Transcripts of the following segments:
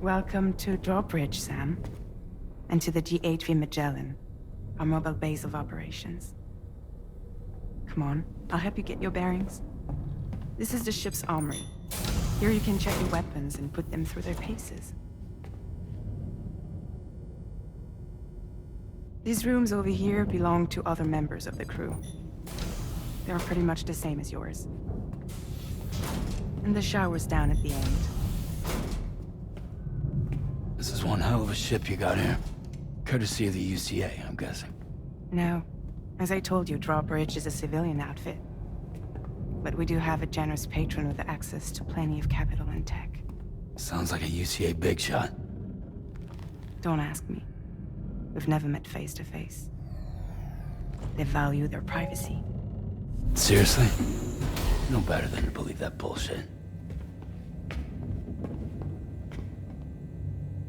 Welcome to Drawbridge, Sam. And to the GHV Magellan, our mobile base of operations. Come on, I'll help you get your bearings. This is the ship's armory. Here you can check your weapons and put them through their paces. These rooms over here belong to other members of the crew. They're pretty much the same as yours. And the shower's down at the end. This is one hell of a ship you got here. Courtesy of the UCA, I'm guessing. No. As I told you, Drawbridge is a civilian outfit. But we do have a generous patron with access to plenty of capital and tech. Sounds like a UCA big shot. Don't ask me. We've never met face to face. They value their privacy. Seriously? No better than to believe that bullshit.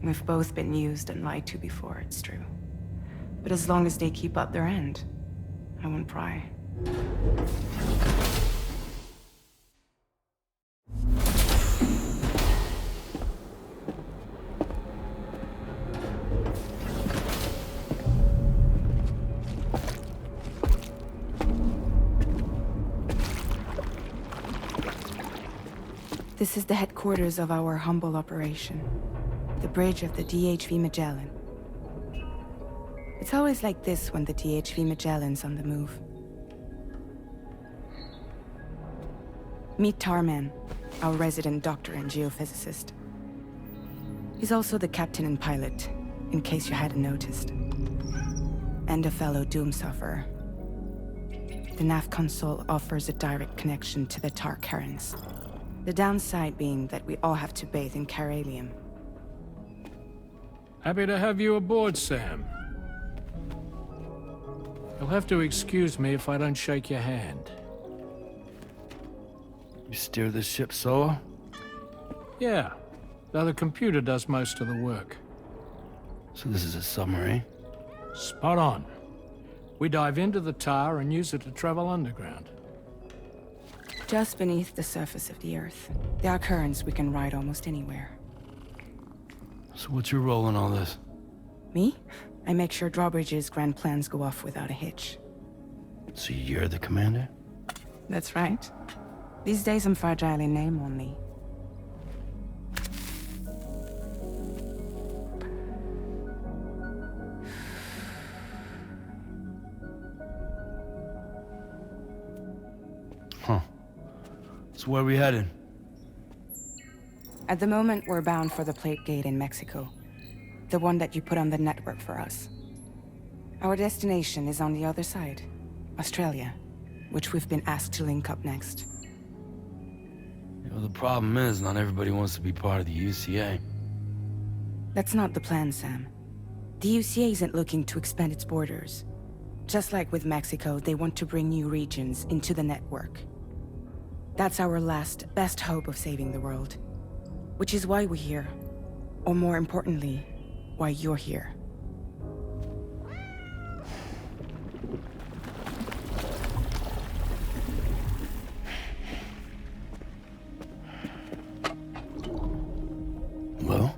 We've both been used and lied to before, it's true. But as long as they keep up their end, I won't pry. This is the headquarters of our humble operation. The bridge of the DHV Magellan. It's always like this when the DHV Magellan's on the move. Meet Tarman, our resident doctor and geophysicist. He's also the captain and pilot, in case you hadn't noticed. And a fellow doom sufferer. The nav console offers a direct connection to the tar currents. The downside being that we all have to bathe in caralium. Happy to have you aboard, Sam. You'll have to excuse me if I don't shake your hand. You steer this ship solo? Yeah, though the computer does most of the work. So this is a submarine? Spot on. We dive into the tar and use it to travel underground. Just beneath the surface of the Earth, there are currents we can ride almost anywhere. So what's your role in all this? Me? I make sure Drawbridge's grand plans go off without a hitch. So you're the commander? That's right. These days I'm fragile in name only. Huh. So where are we headed? At the moment, we're bound for the Plate Gate in Mexico. The one that you put on the network for us. Our destination is on the other side, Australia, which we've been asked to link up next. You know, the problem is, not everybody wants to be part of the UCA. That's not the plan, Sam. The UCA isn't looking to expand its borders. Just like with Mexico, they want to bring new regions into the network. That's our last, best hope of saving the world. Which is why we're here. Or more importantly, why you're here. Lou?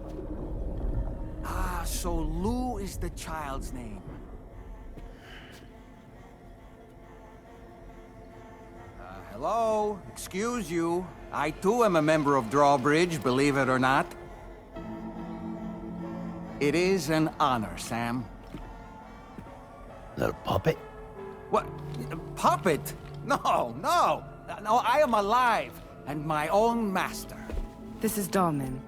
Ah, so Lou is the child's name. Hello? Excuse you. I too am a member of Drawbridge, believe it or not. It is an honor, Sam. Little puppet? What? Puppet? No, no! No, I am alive, and my own master. This is Dahlman.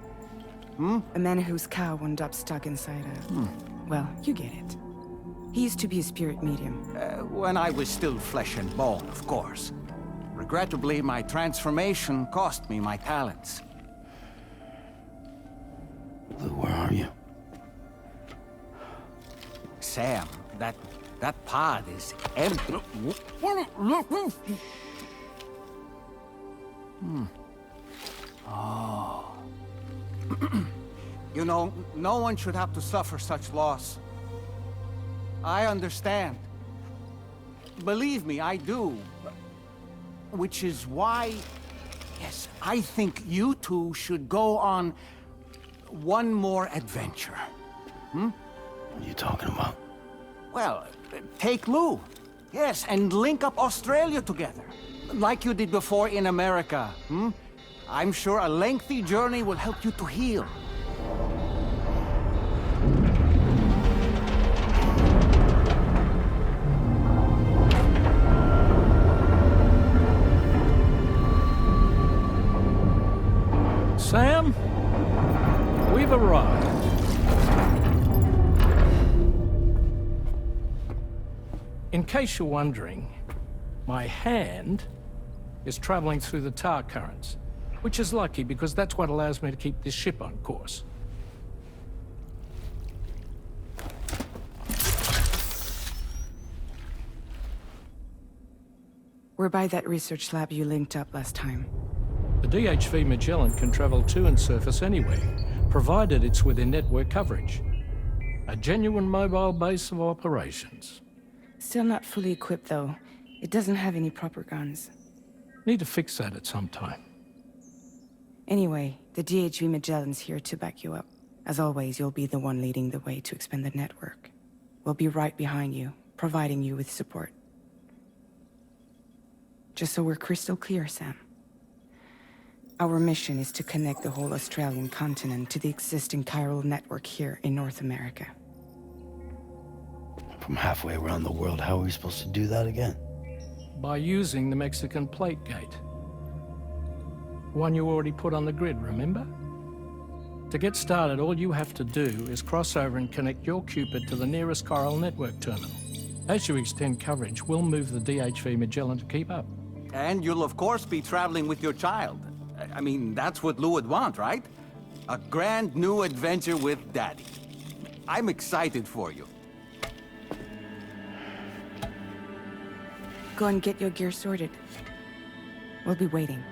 A man whose cow wound up stuck inside a... Well, you get it. He used to be a spirit medium. When I was still flesh and bone, of course. Regrettably, my transformation cost me my talents. Lou, where are you? Sam, that pod is empty. Oh. You know, no one should have to suffer such loss. I understand. Believe me, I do. Which is why, yes, I think you two should go on one more adventure. What are you talking about? Well, take Lou. Yes, and link up Australia together. Like you did before in America, I'm sure a lengthy journey will help you to heal. Sam, we've arrived. In case you're wondering, my hand is traveling through the tar currents, which is lucky because that's what allows me to keep this ship on course. We're by that research lab you linked up last time. The DHV Magellan can travel to and surface anywhere, provided it's within network coverage. A genuine mobile base of operations. Still not fully equipped, though. It doesn't have any proper guns. Need to fix that at some time. Anyway, the DHV Magellan's here to back you up. As always, you'll be the one leading the way to expand the network. We'll be right behind you, providing you with support. Just so we're crystal clear, Sam. Our mission is to connect the whole Australian continent to the existing chiral network here in North America. From halfway around the world, how are we supposed to do that again? By using the Mexican plate gate. One you already put on the grid, remember? To get started, all you have to do is cross over and connect your Cupid to the nearest chiral network terminal. As you extend coverage, we'll move the DHV Magellan to keep up. And you'll of course be traveling with your child. I mean, that's what Lou would want, right? A grand new adventure with Daddy. I'm excited for you. Go and get your gear sorted. We'll be waiting.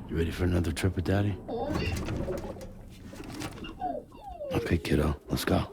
You ready for another trip with Daddy? Okay, kiddo, let's go.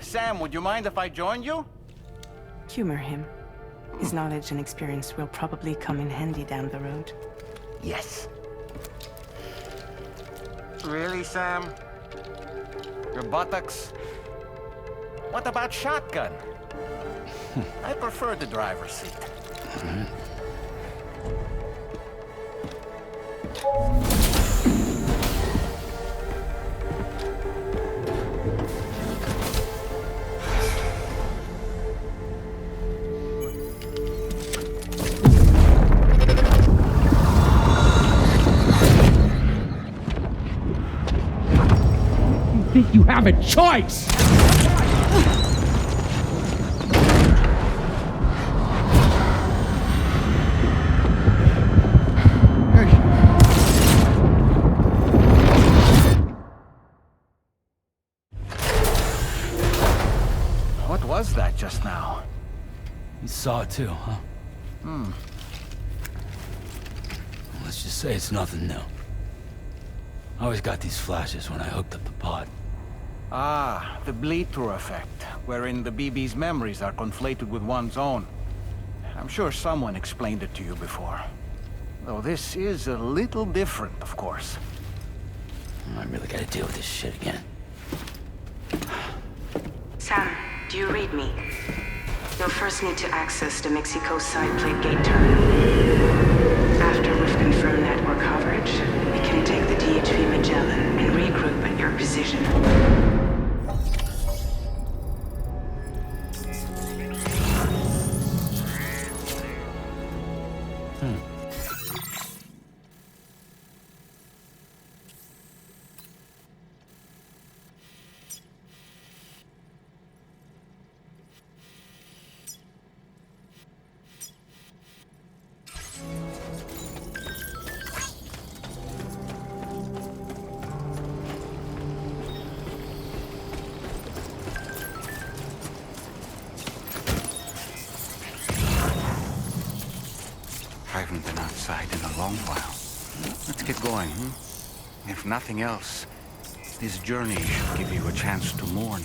Sam, would you mind if I joined you? Humor him. His knowledge and experience will probably come in handy down the road. Yes. Really, Sam? Your buttocks? What about shotgun? I prefer the driver's seat. Think you have a choice? What was that just now? You saw it too, huh? Let's just say it's nothing new. I always got these flashes when I hooked up the pod. Ah, the bleed-through effect, wherein the BB's memories are conflated with one's own. I'm sure someone explained it to you before. Though this is a little different, of course. I really gotta deal with this shit again. Sam, do you read me? You'll first need to access the Mexico side plate gate terminal. After we've confirmed network coverage, we can take the DHV Magellan and regroup at your position. I haven't been outside in a long while. Let's get going, If nothing else, this journey should give you a chance to mourn.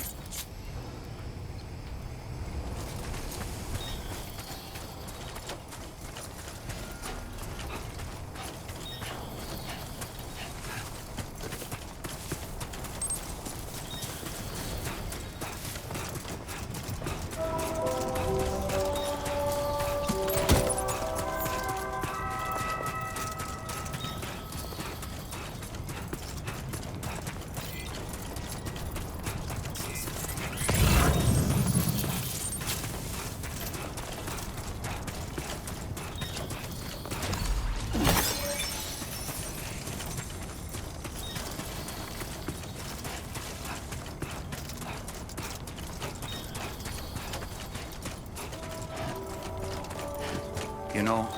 You know,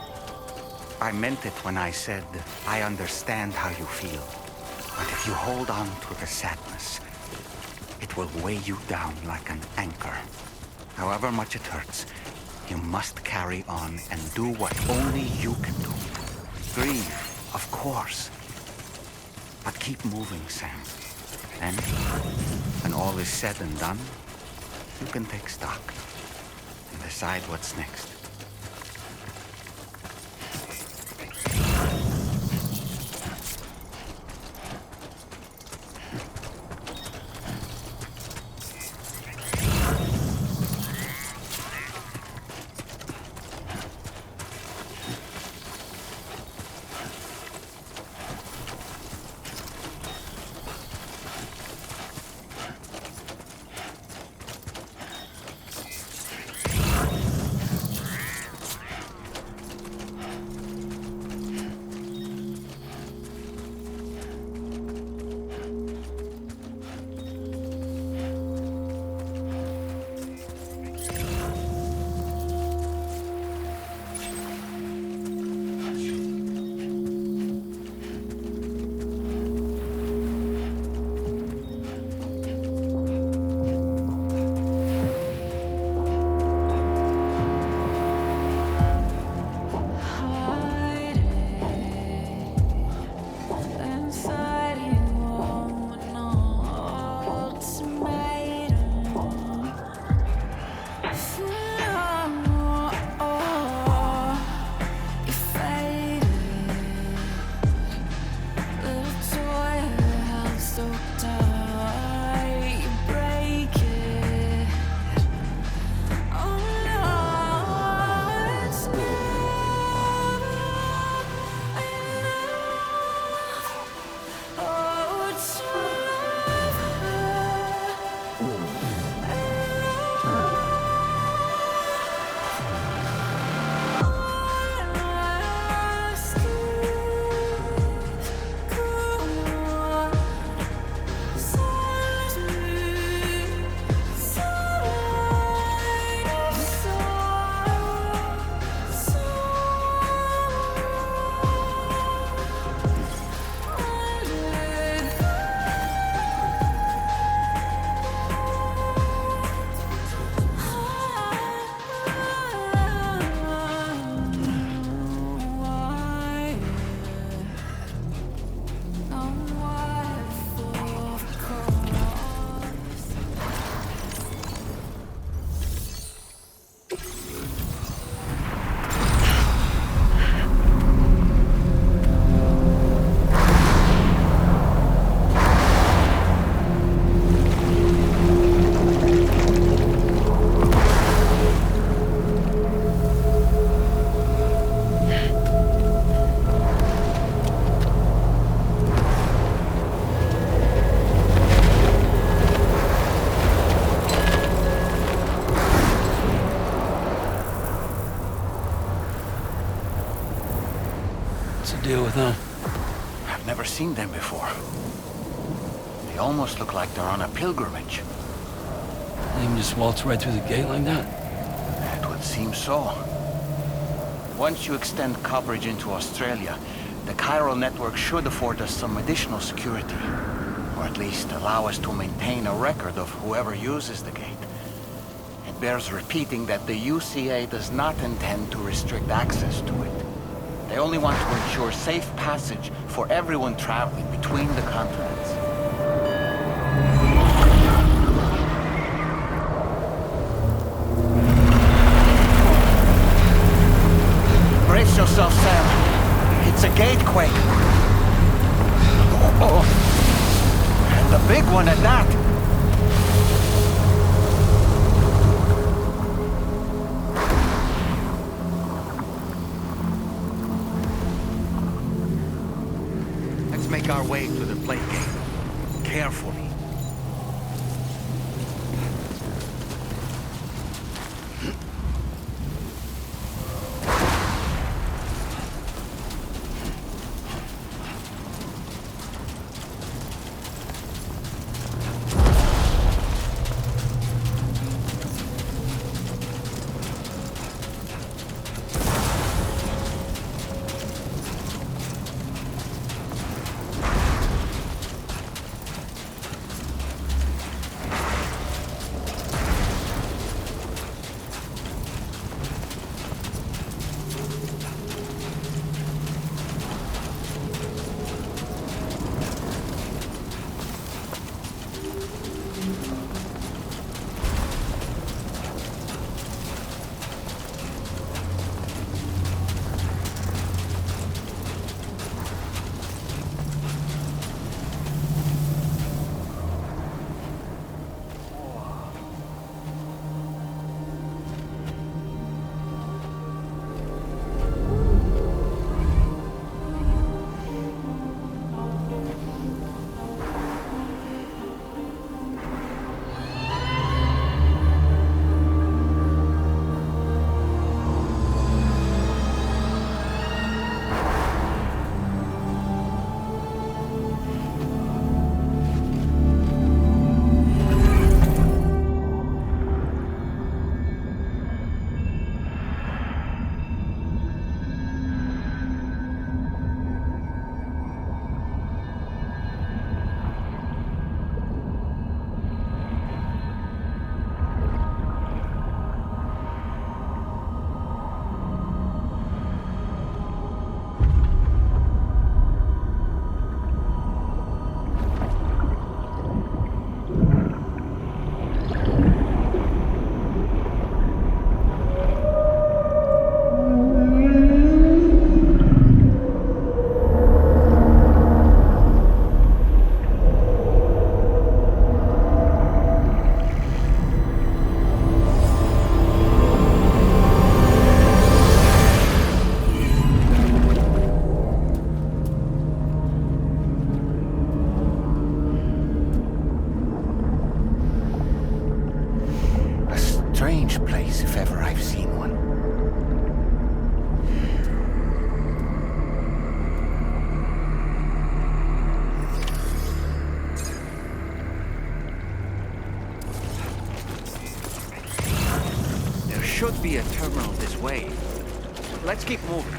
I meant it when I said, I understand how you feel. But if you hold on to the sadness, it will weigh you down like an anchor. However much it hurts, you must carry on and do what only you can do. Grieve, of course. But keep moving, Sam. Then, when all is said and done, you can take stock and decide what's next. deal with them? I've never seen them before. They almost look like they're on a pilgrimage. They can just waltz right through the gate like that? It would seem so. Once you extend coverage into Australia, the chiral network should afford us some additional security. Or at least allow us to maintain a record of whoever uses the gate. It bears repeating that the UCA does not intend to restrict access to it. They only want to ensure safe passage for everyone traveling between the continents. Brace yourself, Sam. It's a gatequake. Oh. And a big one at that. Let's make our way to the plate gate. Carefully. Strange place, if ever I've seen one. There should be a terminal this way. Let's keep moving.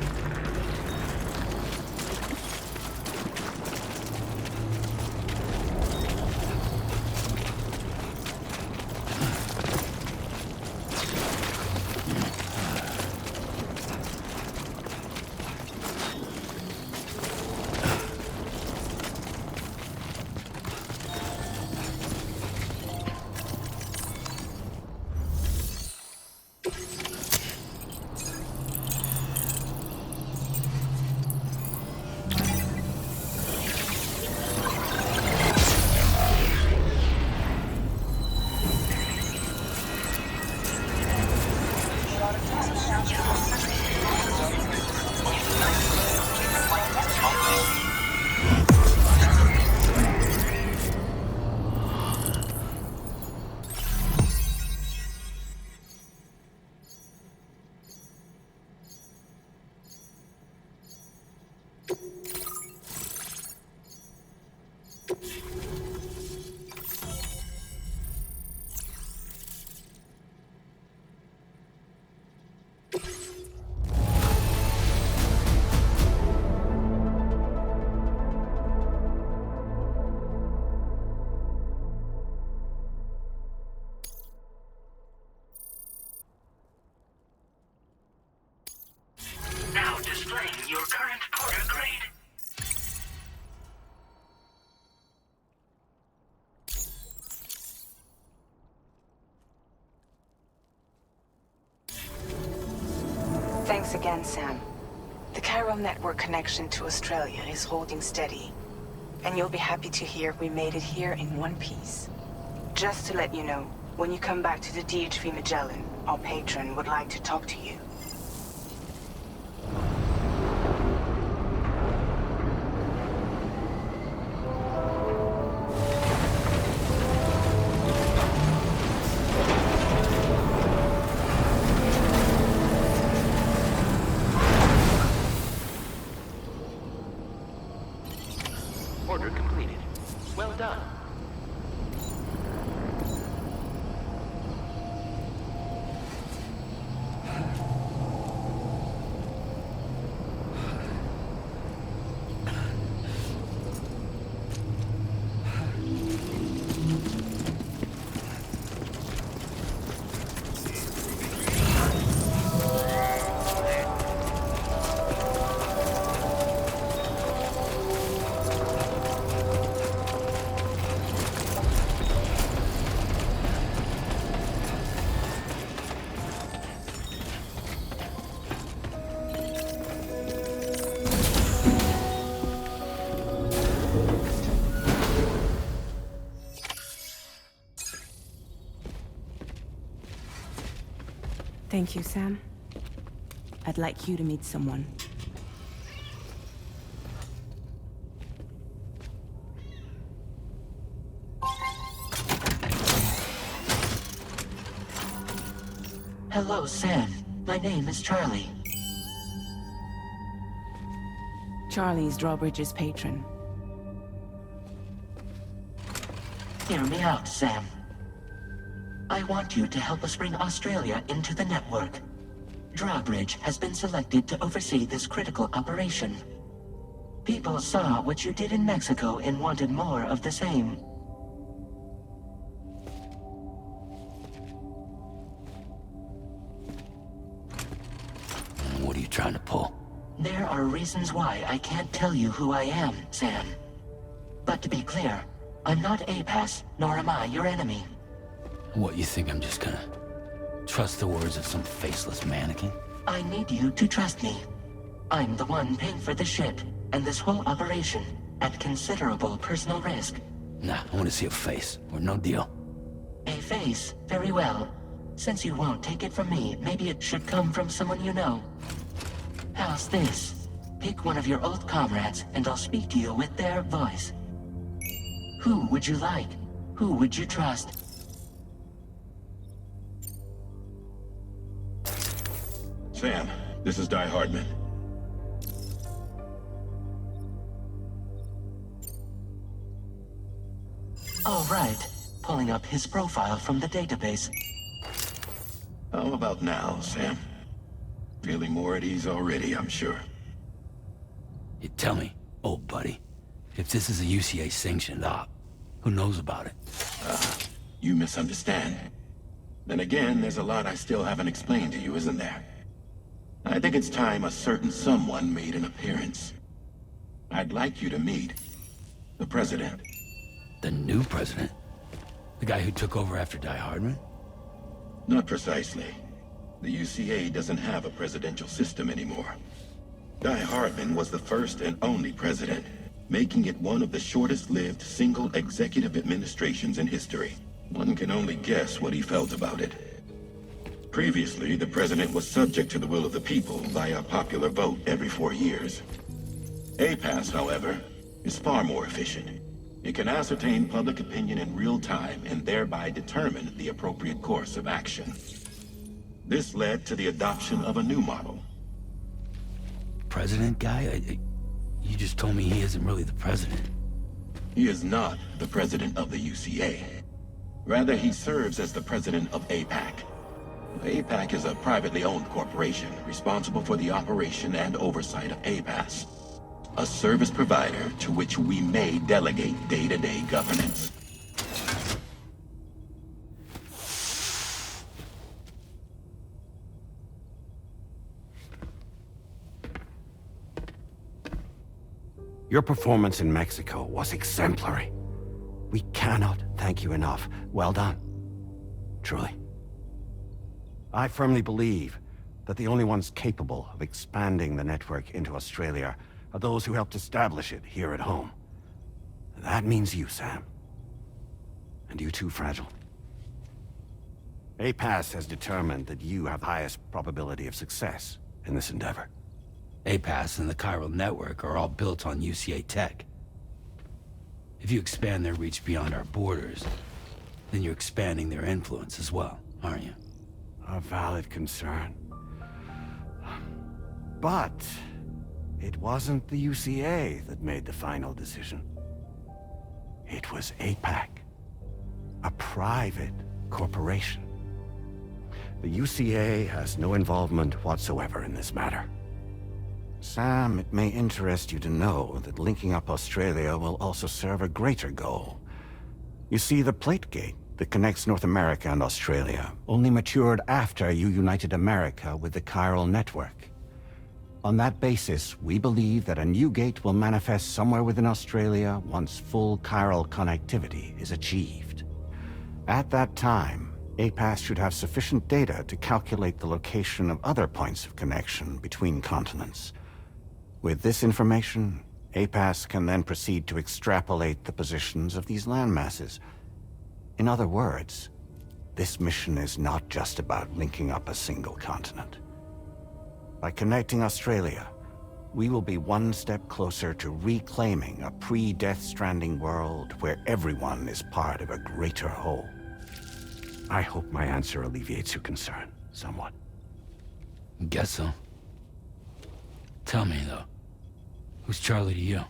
Thanks again, Sam. The chiral network connection to Australia is holding steady. And you'll be happy to hear we made it here in one piece. Just to let you know, when you come back to the DHV Magellan, our patron would like to talk to you. Order completed. Well done. Thank you, Sam. I'd like you to meet someone. Hello, Sam. My name is Charlie. Charlie's Drawbridge's patron. Hear me out, Sam. I want you to help us bring Australia into the network. Drawbridge has been selected to oversee this critical operation. People saw what you did in Mexico and wanted more of the same. What are you trying to pull? There are reasons why I can't tell you who I am, Sam. But to be clear, I'm not APAS, nor am I your enemy. What, you think I'm just gonna trust the words of some faceless mannequin? I need you to trust me. I'm the one paying for the ship, and this whole operation, at considerable personal risk. Nah, I want to see a face, or no deal. A face? Very well. Since you won't take it from me, maybe it should come from someone you know. How's this? Pick one of your old comrades, and I'll speak to you with their voice. Who would you like? Who would you trust? Sam, this is Di Hardman. All right. Pulling up his profile from the database. How about now, Sam? Feeling more at ease already, I'm sure. You tell me, old buddy, if this is a UCA-sanctioned op, who knows about it? You misunderstand. Then again, there's a lot I still haven't explained to you, isn't there? I think it's time a certain someone made an appearance. I'd like you to meet the President. The new president? The guy who took over after Die Hardman? Not precisely. The UCA doesn't have a presidential system anymore. Die Hardman was the first and only president, making it one of the shortest-lived single executive administrations in history. One can only guess what he felt about it. Previously, the president was subject to the will of the people via popular vote every 4 years. APAS, however, is far more efficient. It can ascertain public opinion in real time and thereby determine the appropriate course of action. This led to the adoption of a new model. President guy? You just told me he isn't really the president. He is not the president of the UCA. Rather, he serves as the president of APAC. APAC is a privately owned corporation responsible for the operation and oversight of APAS, a service provider to which we may delegate day-to-day governance. Your performance in Mexico was exemplary. We cannot thank you enough. Well done. Truly. I firmly believe that the only ones capable of expanding the network into Australia are those who helped establish it here at home. That means you, Sam. And you too, Fragile. APAS has determined that you have the highest probability of success in this endeavor. APAS and the chiral network are all built on UCA tech. If you expand their reach beyond our borders, then you're expanding their influence as well, aren't you? A valid concern. But it wasn't the UCA that made the final decision. It was APAC, a private corporation. The UCA has no involvement whatsoever in this matter. Sam, it may interest you to know that linking up Australia will also serve a greater goal. You see, the plate gate that connects North America and Australia only matured after you united America with the chiral network. On that basis, we believe that a new gate will manifest somewhere within Australia once full chiral connectivity is achieved. At that time, APAS should have sufficient data to calculate the location of other points of connection between continents. With this information, APAS can then proceed to extrapolate the positions of these landmasses. In other words, this mission is not just about linking up a single continent. By connecting Australia, we will be one step closer to reclaiming a pre-Death Stranding world where everyone is part of a greater whole. I hope my answer alleviates your concern somewhat. Guess so. Tell me, though, who's Charlie to you?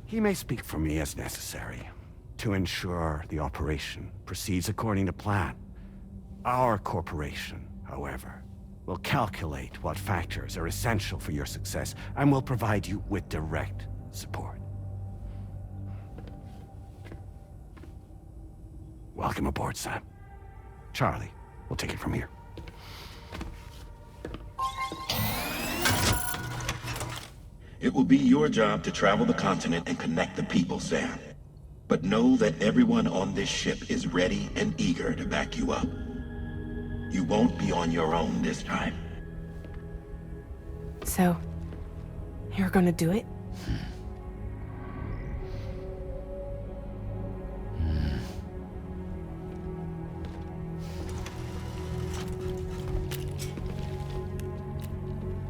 He may speak for me as necessary to ensure the operation proceeds according to plan. Our corporation, however, will calculate what factors are essential for your success and will provide you with direct support. Welcome aboard, Sam. Charlie, we'll take it from here. It will be your job to travel the continent and connect the people, Sam. But know that everyone on this ship is ready and eager to back you up. You won't be on your own this time. So, you're gonna do it?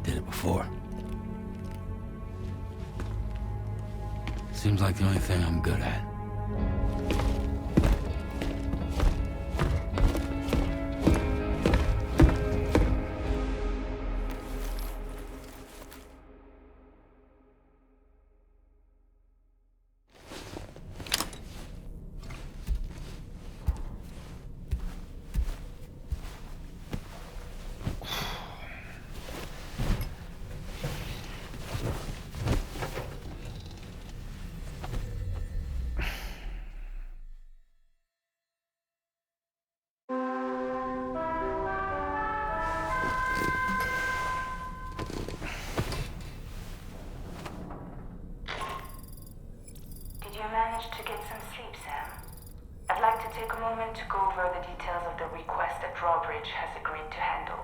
Did it before. Seems like the only thing I'm good at. To get some sleep, Sam. I'd like to take a moment to go over the details of the request that Drawbridge has agreed to handle.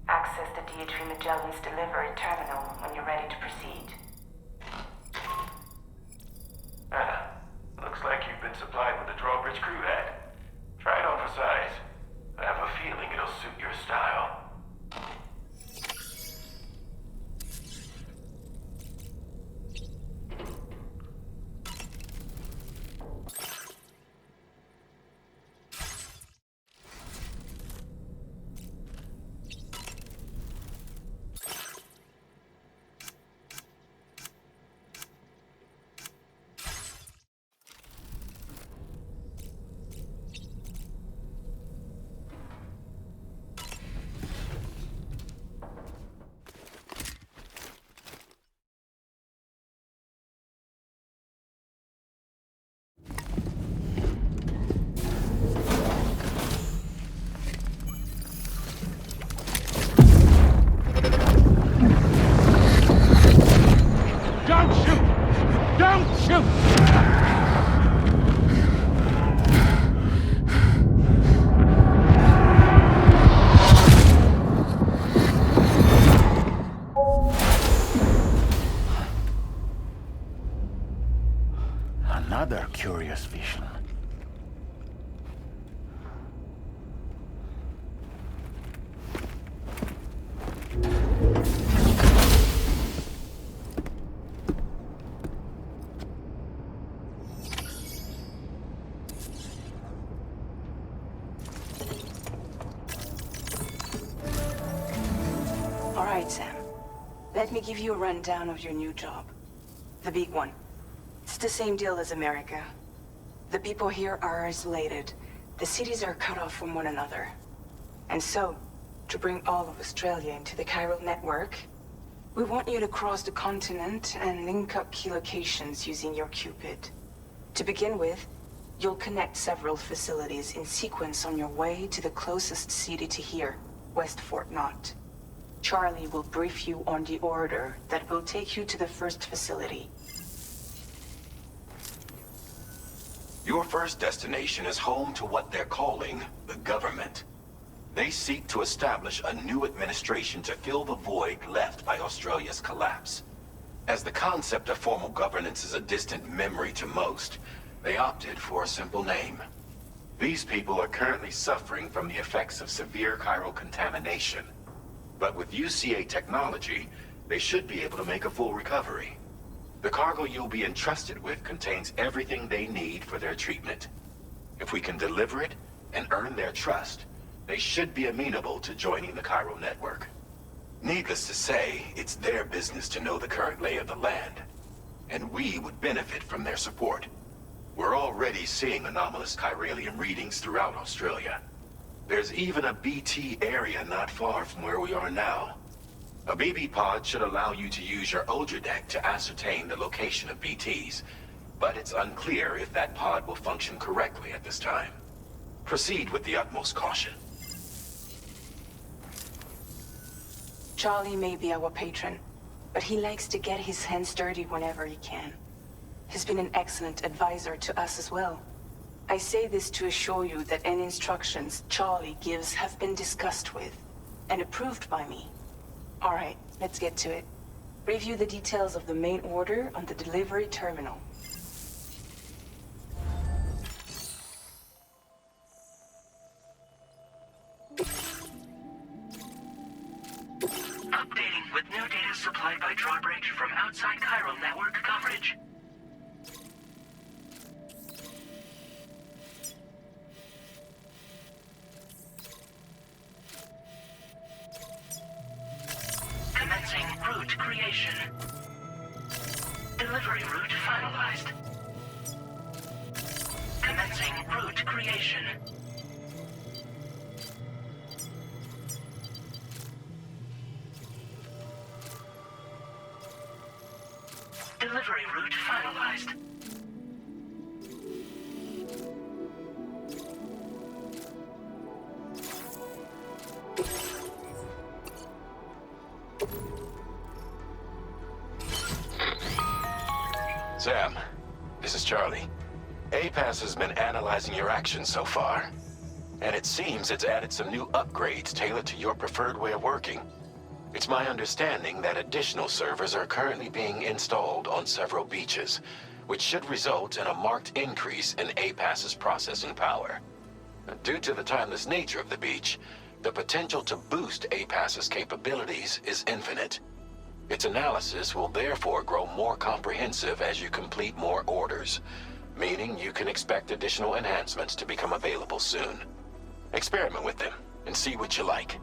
Access the D3 Magellan's delivery terminal when you're ready to proceed. Looks like you've been supplied with the Drawbridge crew hat. Try it on for size. I have a feeling it'll suit your style. this vision. All right, Sam. Let me give you a rundown of your new job. The big one. It's the same deal as America. The people here are isolated. The cities are cut off from one another. And so, to bring all of Australia into the chiral network, we want you to cross the continent and link up key locations using your Cupid. To begin with, you'll connect several facilities in sequence on your way to the closest city to here, West Fort Knott. Charlie will brief you on the order that will take you to the first facility. Your first destination is home to what they're calling the government. They seek to establish a new administration to fill the void left by Australia's collapse. As the concept of formal governance is a distant memory to most, they opted for a simple name. These people are currently suffering from the effects of severe chiral contamination. But with UCA technology, they should be able to make a full recovery. The cargo you'll be entrusted with contains everything they need for their treatment. If we can deliver it and earn their trust, they should be amenable to joining the chiral network. Needless to say, it's their business to know the current lay of the land, and we would benefit from their support. We're already seeing anomalous chiralium readings throughout Australia. There's even a BT area not far from where we are now. A BB pod should allow you to use your Ultra deck to ascertain the location of BTs, but it's unclear if that pod will function correctly at this time. Proceed with the utmost caution. Charlie may be our patron, but he likes to get his hands dirty whenever he can. He's been an excellent advisor to us as well. I say this to assure you that any instructions Charlie gives have been discussed with and approved by me. All right, let's get to it. Review the details of the main order on the delivery terminal. Updating with new data supplied by Drawbridge from outside chiral network coverage. Commencing route creation. Delivery route finalized. Commencing route creation. Delivery route finalized. Sam, this is Charlie. APAS has been analyzing your actions so far, and it seems it's added some new upgrades tailored to your preferred way of working. It's my understanding that additional servers are currently being installed on several beaches, which should result in a marked increase in APAS's processing power. Due to the timeless nature of the beach, the potential to boost APAS's capabilities is infinite. Its analysis will therefore grow more comprehensive as you complete more orders, meaning you can expect additional enhancements to become available soon. Experiment with them and see what you like.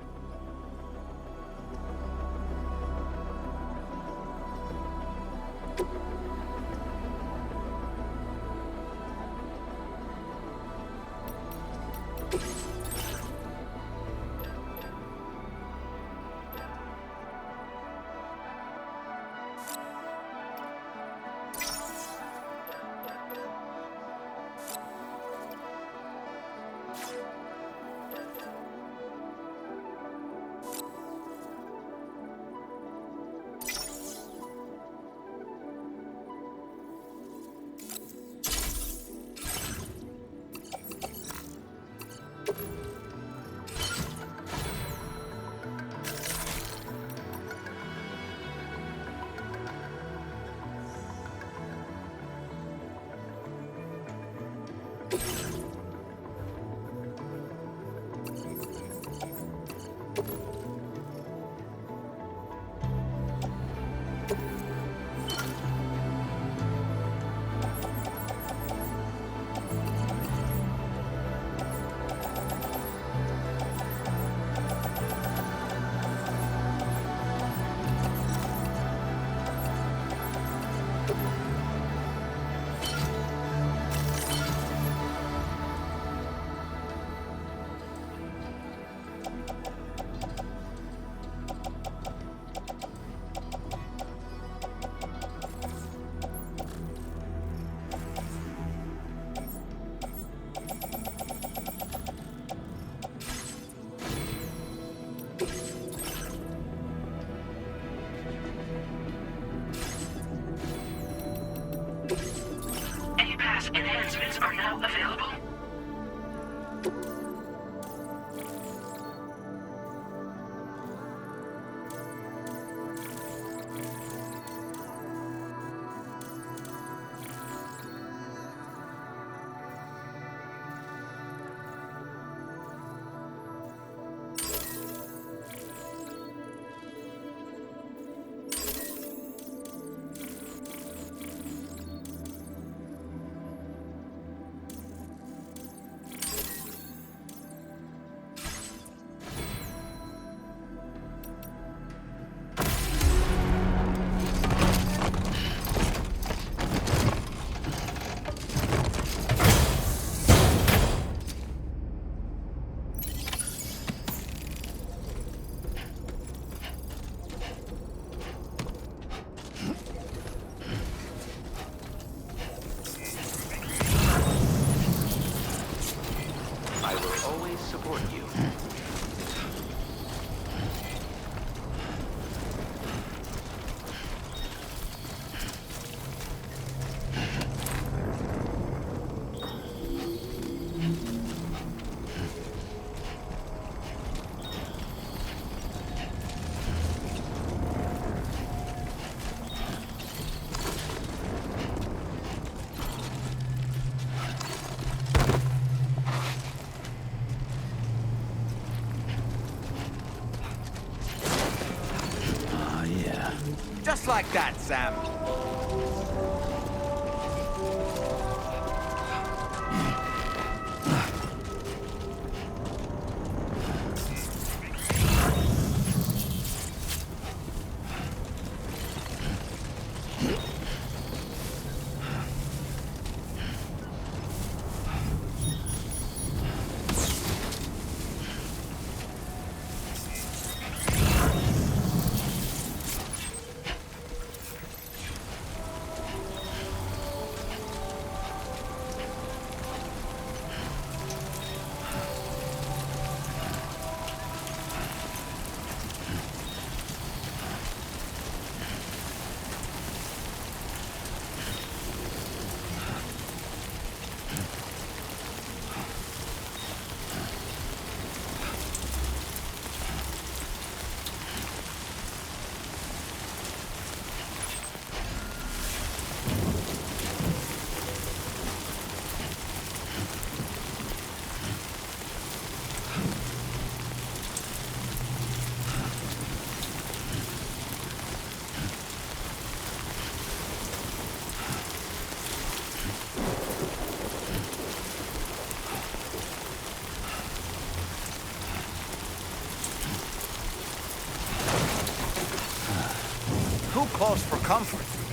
Enhancements are now available. support you. Just like that, Sam. Who calls for comfort?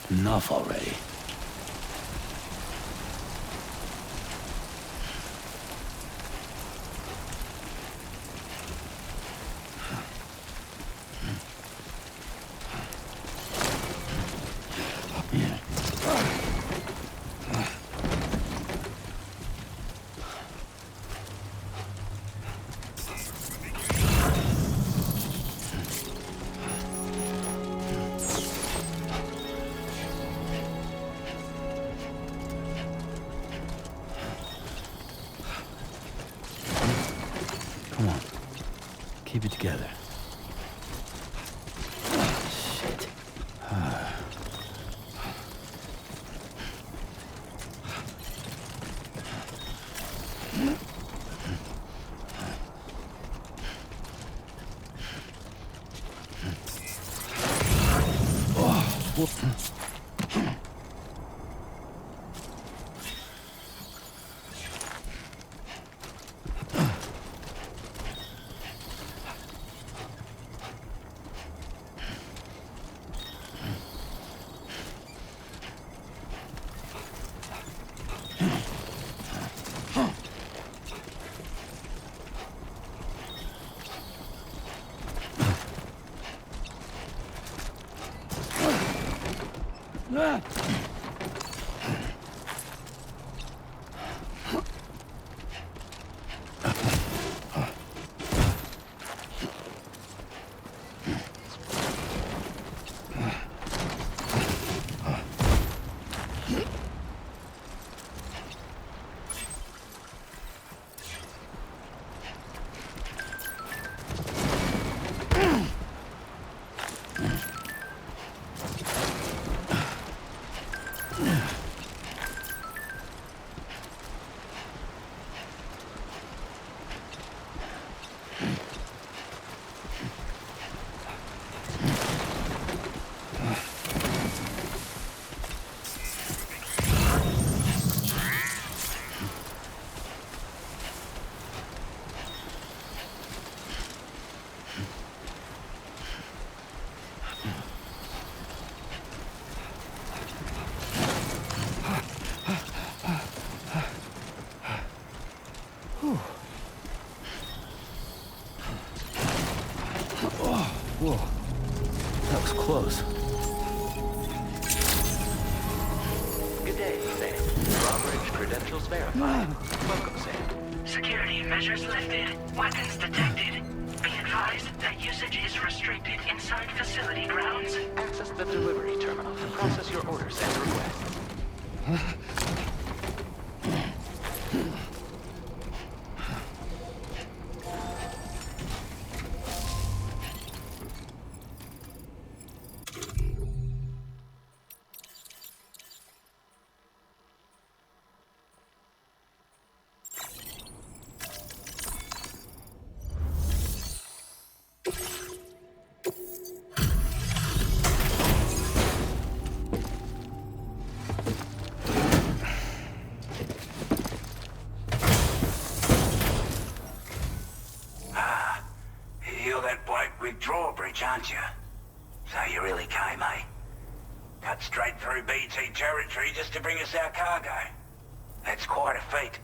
Enough already. Come on. Keep it together. Shit. Whoa. That was close. Good day, Sam. Drawbridge credentials verified. Welcome, Sam. Security measures lifted. Weapons detected. Be advised that usage is restricted inside facility grounds. Access the delivery terminal to process your orders and requests. Drawbridge, aren't you? So you really came, eh? Cut straight through BT territory just to bring us our cargo. That's quite a feat.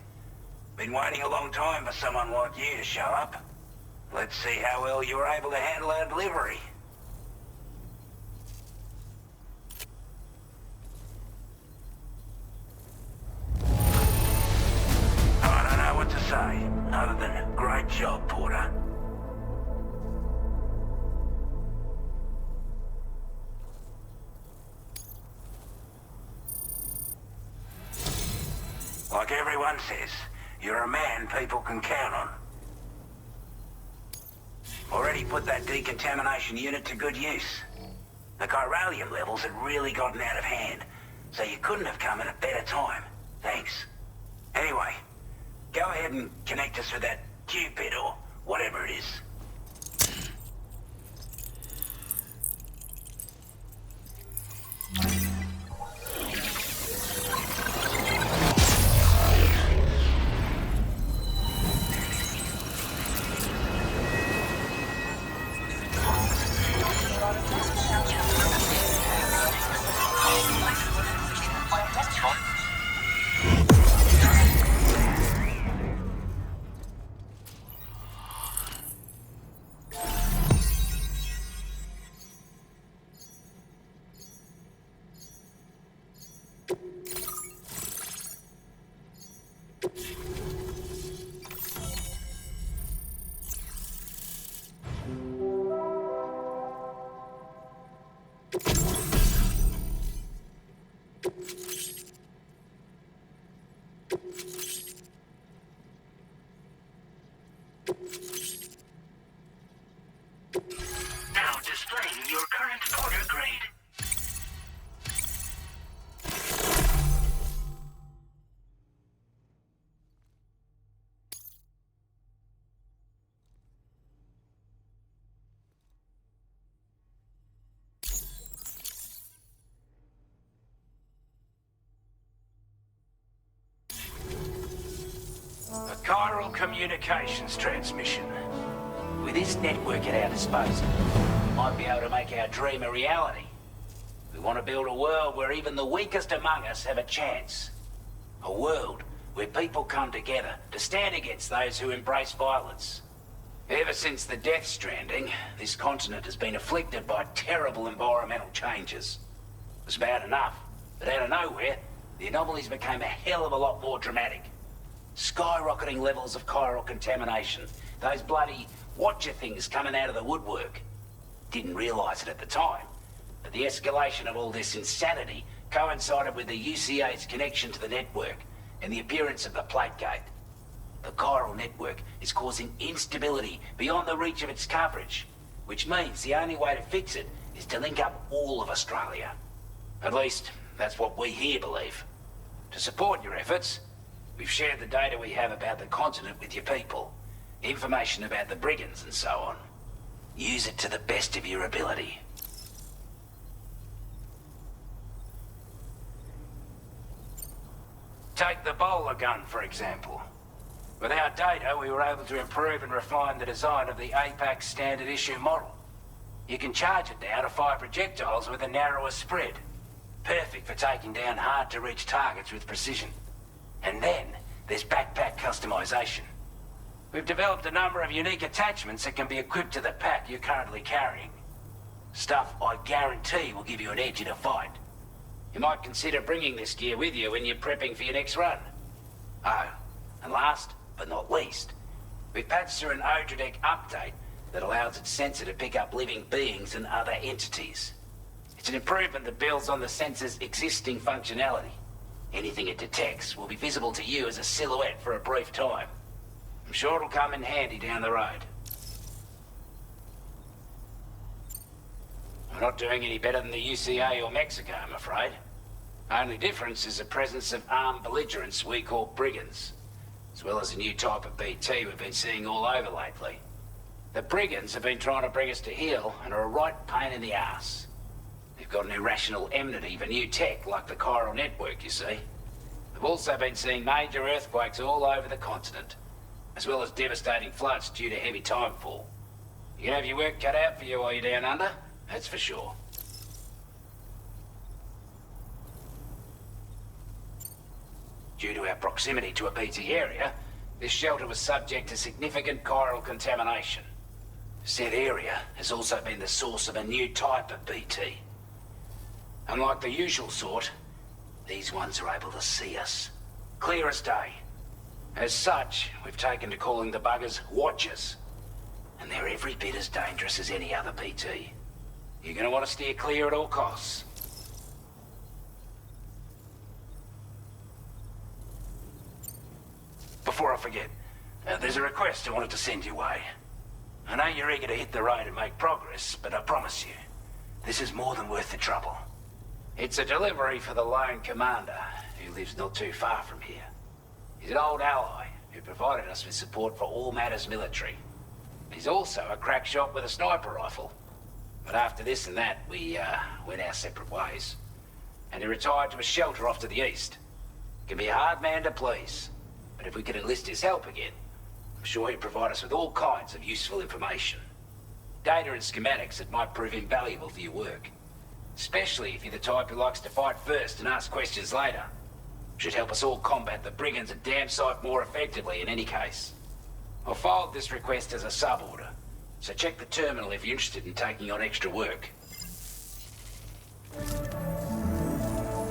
Been waiting a long time for someone like you to show up. Let's see how well you were able to handle our delivery. I don't know what to say, other than great job, Porter. Like everyone says, you're a man people can count on. Already put that decontamination unit to good use. The chiralium levels had really gotten out of hand, so you couldn't have come at a better time. Thanks. Anyway, go ahead and connect us with that Cupid or whatever it is. your current order grade. A chiral communications transmission. With this network at our disposal, we might be able to make our dream a reality. We want to build a world where even the weakest among us have a chance. A world where people come together to stand against those who embrace violence. Ever since the Death Stranding, this continent has been afflicted by terrible environmental changes. It was bad enough, but out of nowhere, the anomalies became a hell of a lot more dramatic. Skyrocketing levels of chiral contamination. Those bloody watcher things coming out of the woodwork. Didn't realize it at the time, but the escalation of all this insanity coincided with the UCA's connection to the network and the appearance of the plate gate. The chiral network is causing instability beyond the reach of its coverage, which means the only way to fix it is to link up all of Australia. At least, that's what we here believe. To support your efforts, we've shared the data we have about the continent with your people. Information about the brigands and so on. Use it to the best of your ability. Take the bowler gun, for example. With our data, we were able to improve and refine the design of the APAC standard issue model. You can charge it down to 5 projectiles with a narrower spread. Perfect for taking down hard-to-reach targets with precision. And then, there's backpack customization. We've developed a number of unique attachments that can be equipped to the pack you're currently carrying. Stuff I guarantee will give you an edge in a fight. You might consider bringing this gear with you when you're prepping for your next run. Oh, and last but not least, we've patched through an Odradek update that allows its sensor to pick up living beings and other entities. It's an improvement that builds on the sensor's existing functionality. Anything it detects will be visible to you as a silhouette for a brief time. I'm sure it'll come in handy down the road. We're not doing any better than the UCA or Mexico, I'm afraid. Only difference is the presence of armed belligerents we call brigands, as well as a new type of BT we've been seeing all over lately. The brigands have been trying to bring us to heel and are a right pain in the ass. They've got an irrational enmity for new tech like the chiral network, you see. We've also been seeing major earthquakes all over the continent, as well as devastating floods due to heavy timefall. You can have your work cut out for you while you're down under, that's for sure. Due to our proximity to a BT area, this shelter was subject to significant chiral contamination. Said area has also been the source of a new type of BT. Unlike the usual sort, these ones are able to see us. Clear as day. As such, we've taken to calling the buggers Watchers. And they're every bit as dangerous as any other BT. You're gonna want to steer clear at all costs. Before I forget, there's a request I wanted to send your way. I know you're eager to hit the road and make progress, but I promise you, this is more than worth the trouble. It's a delivery for the lone commander, who lives not too far from here. He's an old ally who provided us with support for all matters military. He's also a crack shot with a sniper rifle. But after this and that, we went our separate ways. And he retired to a shelter off to the east. Can be a hard man to please, but if we could enlist his help again, I'm sure he'd provide us with all kinds of useful information. Data and schematics that might prove invaluable for your work. Especially if you're the type who likes to fight first and ask questions later. Should help us all combat the brigands a damn sight more effectively in any case. I've filed this request as a sub-order, so check the terminal if you're interested in taking on extra work.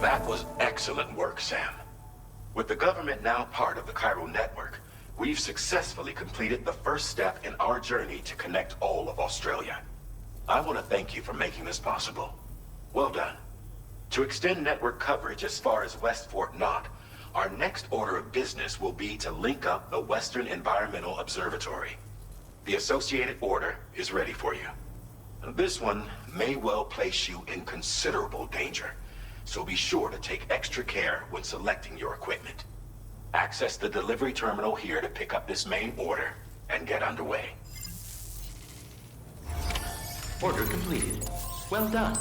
That was excellent work, Sam. With the government now part of the chiral network, we've successfully completed the first step in our journey to connect all of Australia. I want to thank you for making this possible. Well done. To extend network coverage as far as West Fort Knott, our next order of business will be to link up the Western Environmental Observatory. The associated order is ready for you. This one may well place you in considerable danger, so be sure to take extra care when selecting your equipment. Access the delivery terminal here to pick up this main order and get underway. Order completed. Well done.